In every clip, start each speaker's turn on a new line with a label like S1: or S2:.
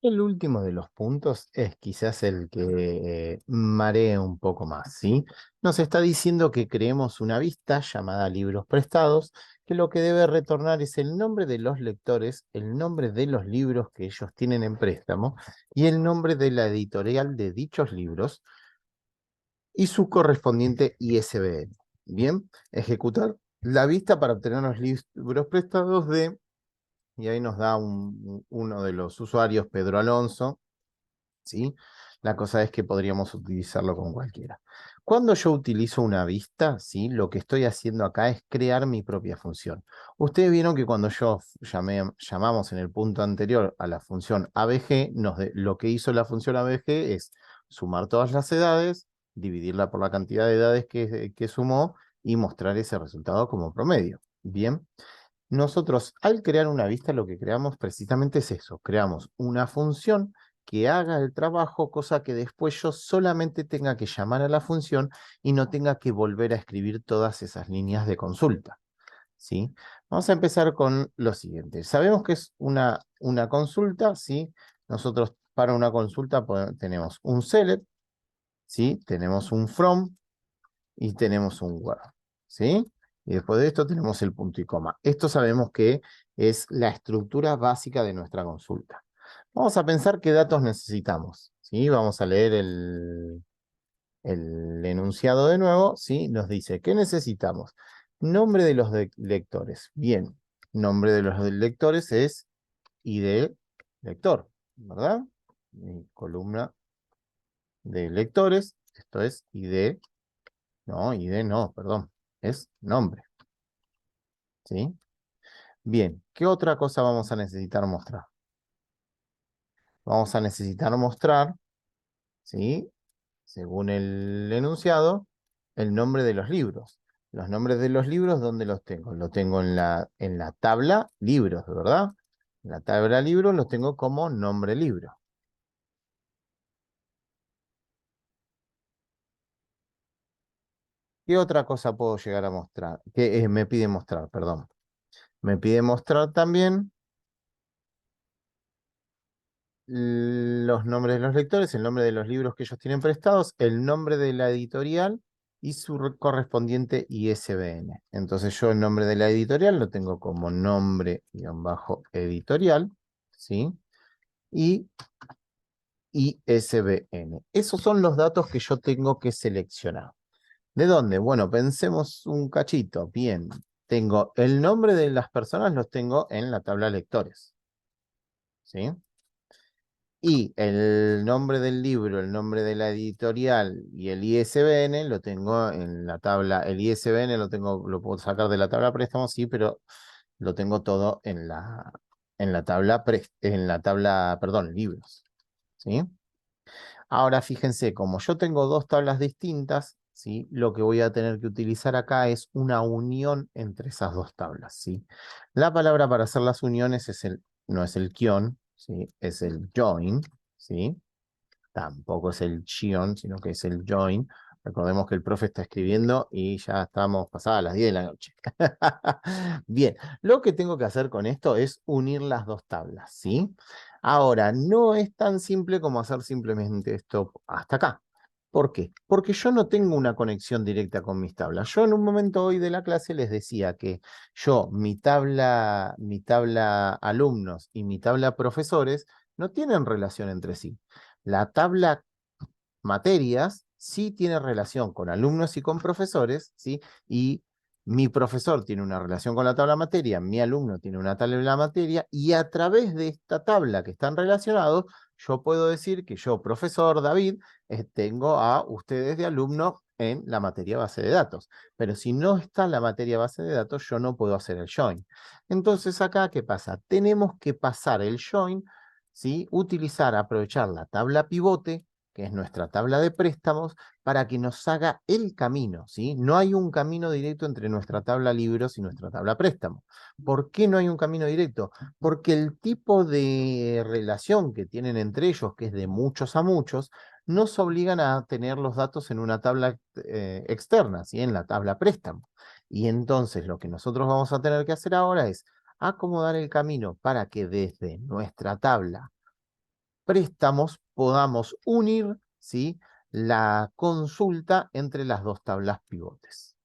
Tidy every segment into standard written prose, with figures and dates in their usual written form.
S1: El último de los puntos es quizás el que marea un poco más, ¿sí? Nos está diciendo que creemos una vista llamada libros prestados, que lo que debe retornar es el nombre de los lectores, el nombre de los libros que ellos tienen en préstamo y el nombre de la editorial de dichos libros y su correspondiente ISBN. Bien, ejecutar la vista para obtener los libros prestados de, y ahí nos da uno de los usuarios, Pedro Alonso, ¿sí? La cosa es que podríamos utilizarlo con cualquiera. Cuando yo utilizo una vista, ¿sí? Lo que estoy haciendo acá es crear mi propia función. Ustedes vieron que cuando llamamos en el punto anterior a la función ABG, lo que hizo la función ABG es sumar todas las edades, dividirla por la cantidad de edades que sumó y mostrar ese resultado como promedio. Bien. Nosotros, al crear una vista, lo que creamos precisamente es eso. Creamos una función que haga el trabajo, cosa que después yo solamente tenga que llamar a la función y no tenga que volver a escribir todas esas líneas de consulta, ¿sí? Vamos a empezar con lo siguiente. Sabemos que es una consulta, ¿sí? Nosotros para una consulta tenemos un select, ¿sí? Tenemos un from, y tenemos un word, ¿sí? Y después de esto tenemos el punto y coma. Esto sabemos que es la estructura básica de nuestra consulta. Vamos a pensar qué datos necesitamos, ¿sí? Vamos a leer el enunciado de nuevo, ¿sí? Nos dice, ¿qué necesitamos? Nombre de los lectores. Bien, nombre de los lectores es ID lector, ¿verdad? Columna de lectores, esto es ID no, perdón, es nombre, ¿sí? Bien, ¿qué otra cosa vamos a necesitar mostrar? Vamos a necesitar mostrar, ¿sí? Según el enunciado, el nombre de los libros. Los nombres de los libros, ¿dónde los tengo? Los tengo en la tabla libros, ¿verdad? En la tabla libros los tengo como nombre libro. ¿Qué otra cosa puedo llegar a mostrar? ¿Qué me pide mostrar? Perdón. Me pide mostrar también los nombres de los lectores, el nombre de los libros que ellos tienen prestados, el nombre de la editorial y su correspondiente ISBN. Entonces yo el nombre de la editorial lo tengo como nombre-editorial, ¿sí? Y ISBN. Esos son los datos que yo tengo que seleccionar. ¿De dónde? Bueno, pensemos un cachito. Bien, tengo el nombre de las personas, los tengo en la tabla lectores, ¿sí? Y el nombre del libro, el nombre de la editorial y el ISBN lo tengo en la tabla. El ISBN lo puedo sacar de la tabla préstamos, sí, pero lo tengo todo en la tabla, perdón, libros. ¿Sí? Ahora fíjense, como yo tengo dos tablas distintas, ¿sí? Lo que voy a tener que utilizar acá es una unión entre esas dos tablas, ¿sí? La palabra para hacer las uniones no es el quión, ¿sí? Es el join, ¿sí? Tampoco es el chion, sino que es el join. Recordemos que el profe está escribiendo y ya estamos pasadas las 10 de la noche. Bien, lo que tengo que hacer con esto es unir las dos tablas, ¿sí? Ahora, no es tan simple como hacer simplemente esto hasta acá. ¿Por qué? Porque yo no tengo una conexión directa con mis tablas. Yo en un momento hoy de la clase les decía que mi tabla alumnos y mi tabla profesores no tienen relación entre sí. La tabla materias sí tiene relación con alumnos y con profesores, ¿sí? Y mi profesor tiene una relación con la tabla materia, mi alumno tiene una tabla materia, y a través de esta tabla que están relacionados, yo puedo decir que yo, profesor David, tengo a ustedes de alumnos en la materia base de datos. Pero si no está la materia base de datos, yo no puedo hacer el join. Entonces acá, ¿qué pasa? Tenemos que pasar el join, ¿sí? Aprovechar la tabla pivote, que es nuestra tabla de préstamos, para que nos haga el camino, ¿sí? No hay un camino directo entre nuestra tabla libros y nuestra tabla préstamos. ¿Por qué no hay un camino directo? Porque el tipo de relación que tienen entre ellos, que es de muchos a muchos, nos obligan a tener los datos en una tabla externa, ¿sí? En la tabla préstamo. Y entonces lo que nosotros vamos a tener que hacer ahora es acomodar el camino para que desde nuestra tabla préstamos podamos unir, ¿sí?, la consulta entre las dos tablas pivotes.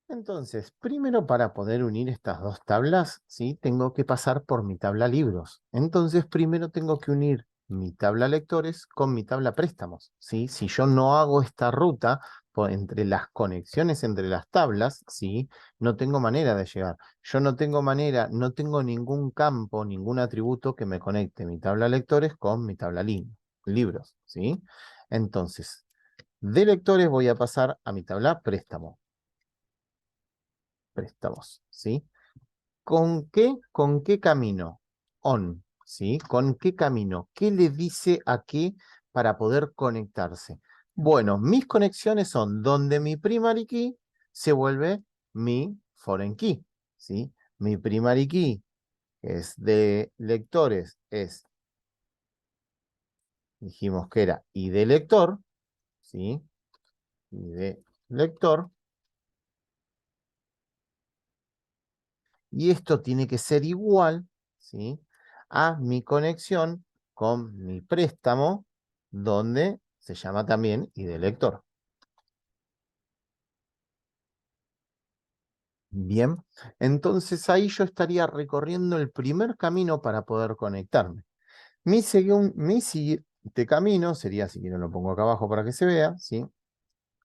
S1: Entonces, primero para poder unir estas dos tablas, ¿sí?, tengo que pasar por mi tabla libros. Entonces, primero tengo que unir mi tabla lectores con mi tabla préstamos, ¿sí? Si yo no hago esta ruta entre las conexiones entre las tablas, ¿sí?, no tengo manera de llegar. Yo no tengo manera, no tengo ningún campo, ningún atributo que me conecte mi tabla lectores con mi tabla libros, ¿sí? Entonces, de lectores voy a pasar a mi tabla préstamos, ¿sí? ¿Con qué? ¿Con qué camino? On, ¿sí? ¿Con qué camino? ¿Qué le dice a qué para poder conectarse? Bueno, mis conexiones son donde mi primary key se vuelve mi foreign key, ¿sí? Mi primary key es de lectores, dijimos que era y de lector, ¿sí? Y de lector. Y esto tiene que ser igual, ¿sí?, a mi conexión con mi préstamo, donde se llama también ID lector. Bien, entonces ahí yo estaría recorriendo el primer camino para poder conectarme. Mi siguiente camino sería, si quiero lo pongo acá abajo para que se vea, ¿sí?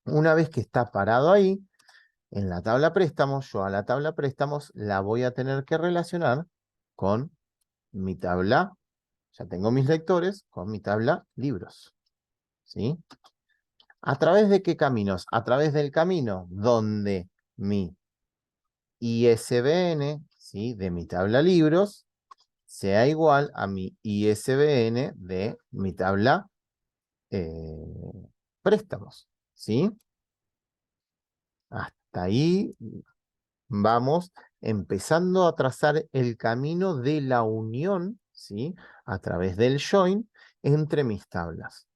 S1: Una vez que está parado ahí, en la tabla préstamos, yo a la tabla préstamos la voy a tener que relacionar con mi tabla. Ya tengo mis lectores con mi tabla libros, ¿sí? ¿A través de qué caminos? A través del camino donde mi ISBN, ¿sí?, de mi tabla libros sea igual a mi ISBN de mi tabla eh, préstamos, ¿sí? Hasta ahí vamos empezando a trazar el camino de la unión, ¿sí?, a través del join entre mis tablas.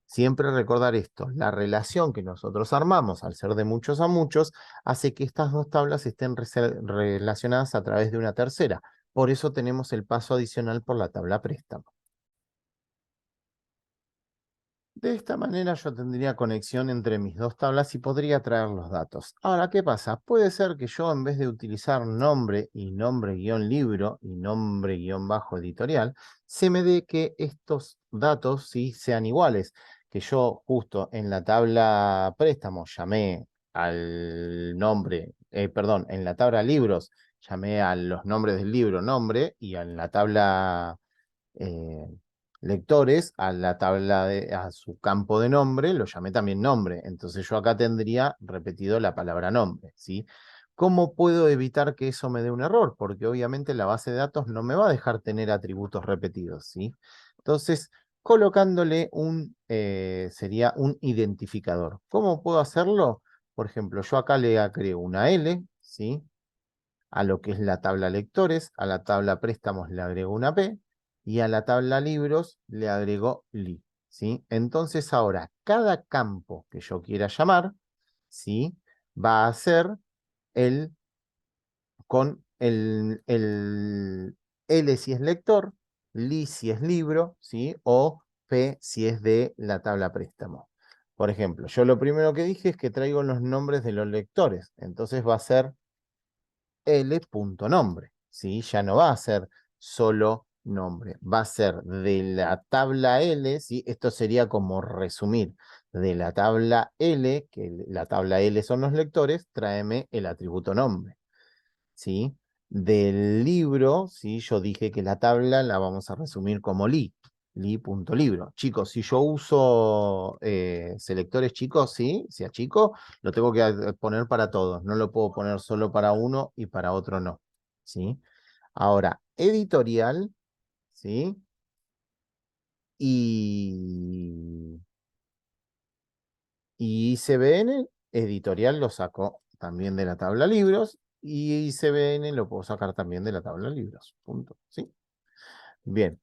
S1: Siempre recordar esto, la relación que nosotros armamos al ser de muchos a muchos hace que estas dos tablas estén relacionadas a través de una tercera. Por eso tenemos el paso adicional por la tabla préstamo. De esta manera yo tendría conexión entre mis dos tablas y podría traer los datos. Ahora, ¿qué pasa? Puede ser que yo en vez de utilizar nombre y nombre-libro y nombre-editorial, se me dé que estos datos sí sean iguales. Que yo justo en la tabla préstamo llamé al nombre, perdón, en la tabla libros llamé a los nombres del libro nombre y en la tabla eh, lectores a la tabla a su campo de nombre, lo llamé también nombre. Entonces yo acá tendría repetido la palabra nombre, ¿sí? ¿Cómo puedo evitar que eso me dé un error? Porque obviamente la base de datos no me va a dejar tener atributos repetidos, ¿sí? Entonces, colocándole sería un identificador. ¿Cómo puedo hacerlo? Por ejemplo, yo acá le agrego una L, ¿sí?, a lo que es la tabla lectores, a la tabla préstamos le agrego una P, y a la tabla libros le agrego li, ¿sí? Entonces ahora, cada campo que yo quiera llamar, ¿sí?, va a ser el, con el L si es lector, li si es libro, ¿sí?, o P si es de la tabla préstamo. Por ejemplo, yo lo primero que dije es que traigo los nombres de los lectores, entonces va a ser L.nombre, ¿sí? Ya no va a ser solo nombre, va a ser de la tabla L, ¿sí? Esto sería como resumir, de la tabla L, que la tabla L son los lectores, tráeme el atributo nombre, ¿sí? Del libro, ¿sí?, yo dije que la tabla la vamos a resumir como li.libro. Chicos, si yo uso selectores chicos, ¿sí?, si a chico, lo tengo que poner para todos, no lo puedo poner solo para uno y para otro no, ¿sí? Ahora, editorial, ¿sí? Y, y ICBN, editorial lo saco también de la tabla libros y ICBN lo puedo sacar también de la tabla libros, punto, ¿sí? Bien,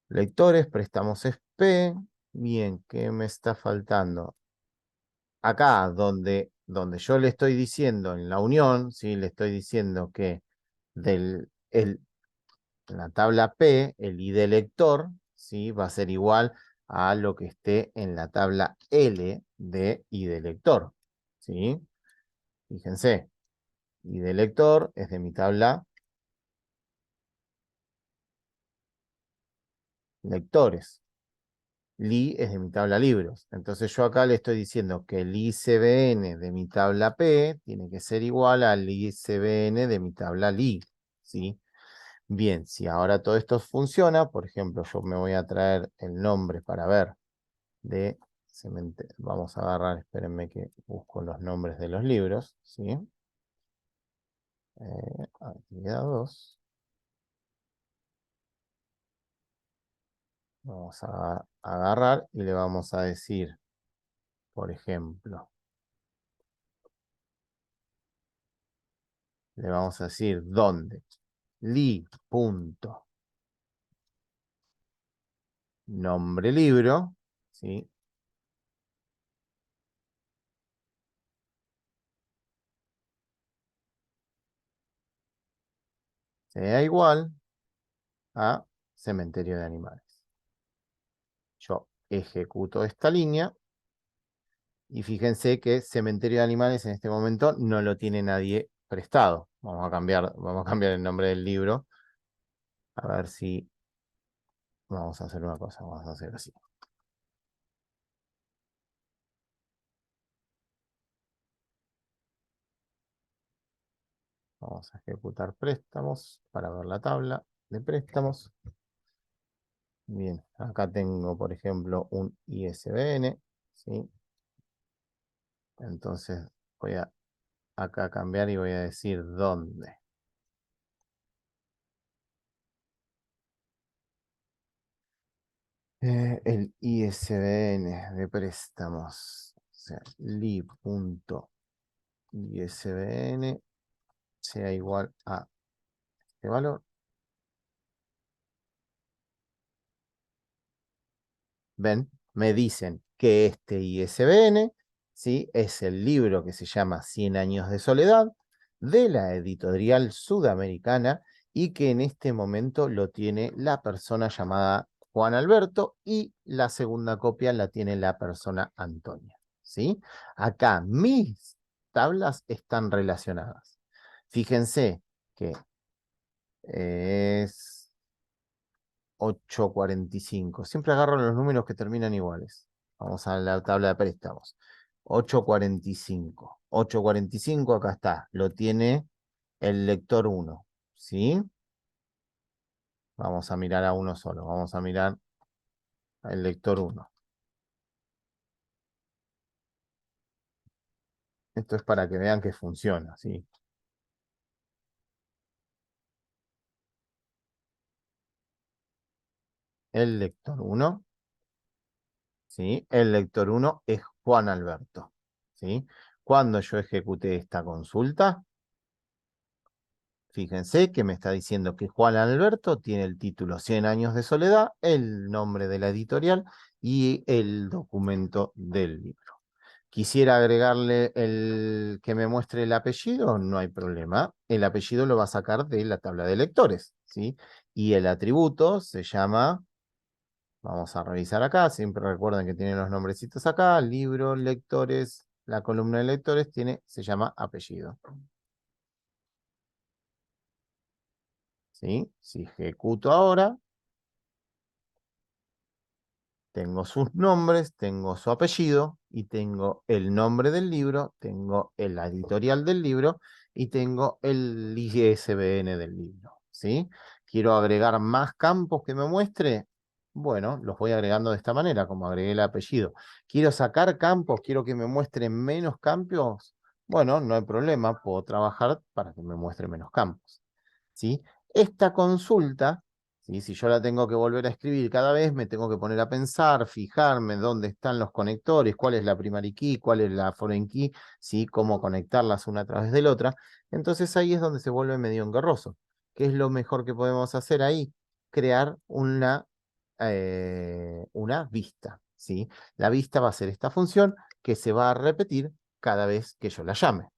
S1: lectores, préstamos es P. Bien, ¿qué me está faltando? Acá, donde yo le estoy diciendo en la unión, ¿sí?, le estoy diciendo que del en la tabla P, el ID lector, ¿sí? Va a ser igual a lo que esté en la tabla L de ID lector, ¿sí? Fíjense, ID lector es de mi tabla lectores. Li es de mi tabla libros. Entonces yo acá le estoy diciendo que el ICBN de mi tabla P tiene que ser igual al ICBN de mi tabla Li, ¿sí? Bien, si ahora todo esto funciona, por ejemplo, yo me voy a traer el nombre para ver de cementerio. Vamos a agarrar, espérenme que busco los nombres de los libros, ¿sí? Actividad 2. Vamos a agarrar y le vamos a decir, por ejemplo, le vamos a decir dónde. Li punto nombre libro, ¿sí? Sea igual a cementerio de animales. Yo ejecuto esta línea y fíjense que cementerio de animales en este momento no lo tiene nadie prestado. Vamos a cambiar el nombre del libro. A ver si vamos a hacer una cosa, vamos a hacer así. Vamos a ejecutar préstamos para ver la tabla de préstamos. Bien, acá tengo, por ejemplo, un ISBN, ¿sí? Entonces voy a acá cambiar y voy a decir dónde. El ISBN de préstamos, o sea, li.isbn sea igual a este valor. ¿Ven? Me dicen que este ISBN, ¿sí? Es el libro que se llama 100 años de soledad de la editorial sudamericana y que en este momento lo tiene la persona llamada Juan Alberto y la segunda copia la tiene la persona Antonia, ¿sí? Acá mis tablas están relacionadas. Fíjense que es 845. Siempre agarro los números que terminan iguales. Vamos a la tabla de préstamos. 845. 845 acá está. Lo tiene el lector 1. ¿Sí? Vamos a mirar a uno solo. Vamos a mirar al lector 1. Esto es para que vean que funciona, ¿sí? El lector 1, ¿sí? El lector 1 es Juan Alberto, ¿sí? Cuando yo ejecute esta consulta, fíjense que me está diciendo que Juan Alberto tiene el título 100 años de soledad, el nombre de la editorial y el documento del libro. Quisiera agregarle el que me muestre el apellido, no hay problema. El apellido lo va a sacar de la tabla de lectores, ¿sí? Y el atributo se llama, vamos a revisar acá, siempre recuerden que tienen los nombrecitos acá, libro, lectores, la columna de lectores se llama apellido. ¿Sí? Si ejecuto ahora, tengo sus nombres, tengo su apellido y tengo el nombre del libro, tengo el editorial del libro y tengo el ISBN del libro, ¿sí? Quiero agregar más campos que me muestre. Bueno, los voy agregando de esta manera, como agregué el apellido. Quiero sacar campos, quiero que me muestre menos campos. Bueno, no hay problema, puedo trabajar para que me muestre menos campos, ¿sí? Esta consulta, ¿sí? Si yo la tengo que volver a escribir cada vez, me tengo que poner a pensar, fijarme dónde están los conectores, cuál es la primary key, cuál es la foreign key, ¿sí? Cómo conectarlas una a través de la otra. Entonces ahí es donde se vuelve medio engorroso. ¿Qué es lo mejor que podemos hacer ahí? Crear una vista, ¿sí? La vista va a ser esta función que se va a repetir cada vez que yo la llame.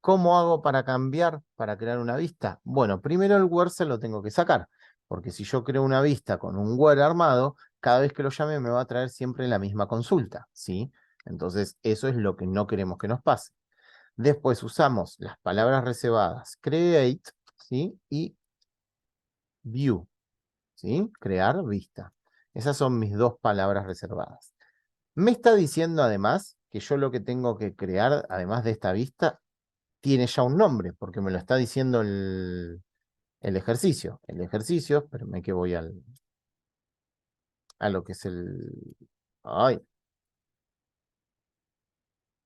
S1: ¿Cómo hago para cambiar, para crear una vista? Bueno, primero el Word se lo tengo que sacar. Porque si yo creo una vista con un where armado, cada vez que lo llame me va a traer siempre la misma consulta, ¿sí? Entonces, eso es lo que no queremos que nos pase. Después usamos las palabras reservadas create, ¿sí? Y view, ¿sí? Crear vista. Esas son mis dos palabras reservadas. Me está diciendo además que yo lo que tengo que crear, además de esta vista, tiene ya un nombre, porque me lo está diciendo el ejercicio. El ejercicio, espérame que voy a lo que es el... Ay,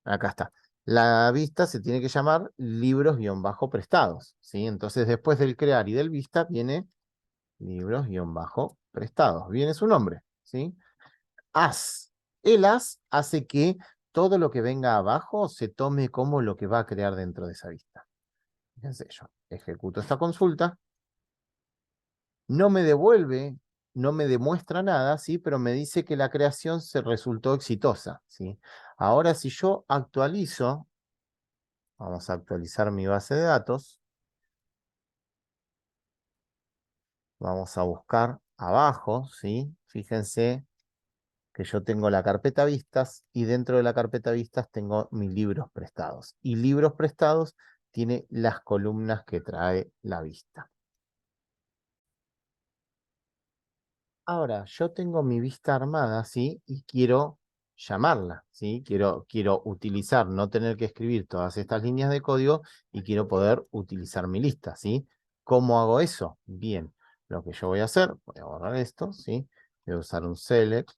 S1: acá está. La vista se tiene que llamar libros-prestados, ¿sí? Entonces después del crear y del vista viene libros-prestados. Viene su nombre, ¿sí? As. El as hace que todo lo que venga abajo se tome como lo que va a crear dentro de esa vista. Fíjense, yo ejecuto esta consulta, no me devuelve, no me demuestra nada, ¿sí? Pero me dice que la creación se resultó exitosa, ¿sí? Ahora, si yo actualizo, vamos a actualizar mi base de datos, vamos a buscar abajo, ¿sí? Fíjense que yo tengo la carpeta vistas y dentro de la carpeta vistas tengo mis libros prestados. Y libros prestados tiene las columnas que trae la vista. Ahora, yo tengo mi vista armada, ¿sí? Y quiero llamarla, ¿sí? Quiero utilizar, no tener que escribir todas estas líneas de código y quiero poder utilizar mi lista, ¿sí? ¿Cómo hago eso? Bien, lo que yo voy a hacer, voy a borrar esto, ¿sí? Voy a usar un select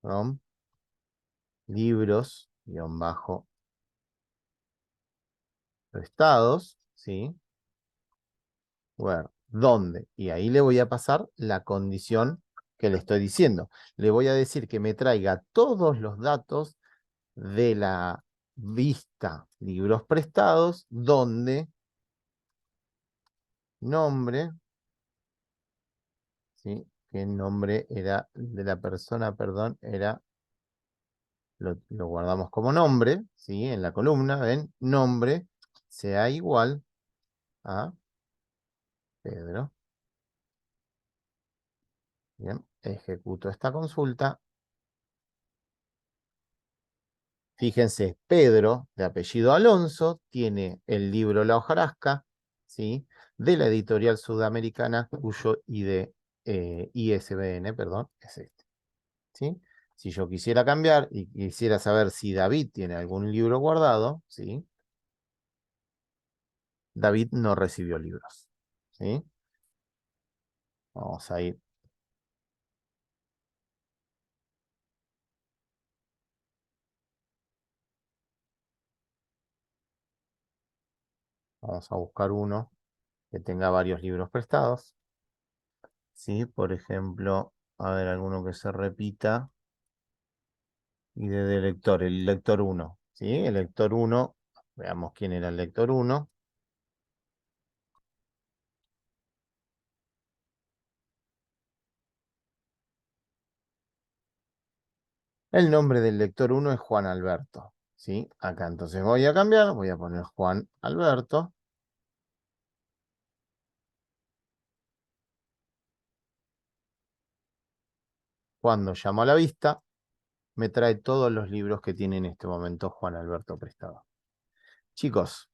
S1: from libros, guión bajo, prestados, ¿sí? Where, ¿dónde? Y ahí le voy a pasar la condición que le estoy diciendo. Le voy a decir que me traiga todos los datos de la vista libros prestados, donde nombre, ¿sí? Que el nombre era de la persona, perdón, era, lo guardamos como nombre, ¿sí? En la columna, ¿ven? Nombre sea igual a Pedro. Bien, ejecuto esta consulta. Fíjense, Pedro, de apellido Alonso, tiene el libro La hojarasca, ¿sí? De la editorial sudamericana, cuyo ISBN, perdón, es este, ¿sí? Si yo quisiera cambiar y quisiera saber si David tiene algún libro guardado, ¿sí? David no recibió libros, ¿sí? Vamos a ir, vamos a buscar uno que tenga varios libros prestados, ¿sí? Por ejemplo, a ver, alguno que se repita. Y de lector, el lector uno, ¿sí? El lector uno, veamos quién era el lector uno. El nombre del lector uno es Juan Alberto, ¿sí? Acá entonces voy a cambiar, voy a poner Juan Alberto. Cuando llamo a la vista, me trae todos los libros que tiene en este momento Juan Alberto prestado. Chicos,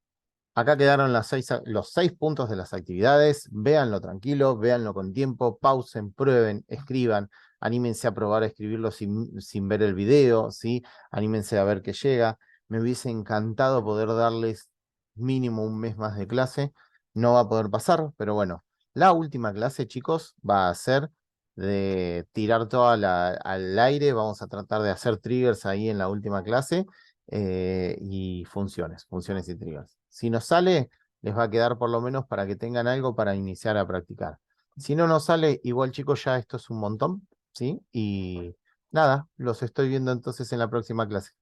S1: acá quedaron los 6 puntos de las actividades. Véanlo tranquilo, véanlo con tiempo, pausen, prueben, escriban, anímense a probar a escribirlo sin ver el video, ¿sí? Anímense a ver qué llega. Me hubiese encantado poder darles mínimo un mes más de clase. No va a poder pasar, pero bueno, la última clase, chicos, va a ser de tirar toda al aire. Vamos a tratar de hacer triggers ahí en la última clase y funciones y triggers. Si nos sale, les va a quedar por lo menos para que tengan algo para iniciar a practicar. Si no nos sale, igual chicos, ya esto es un montón, ¿sí? Y nada, los estoy viendo entonces en la próxima clase.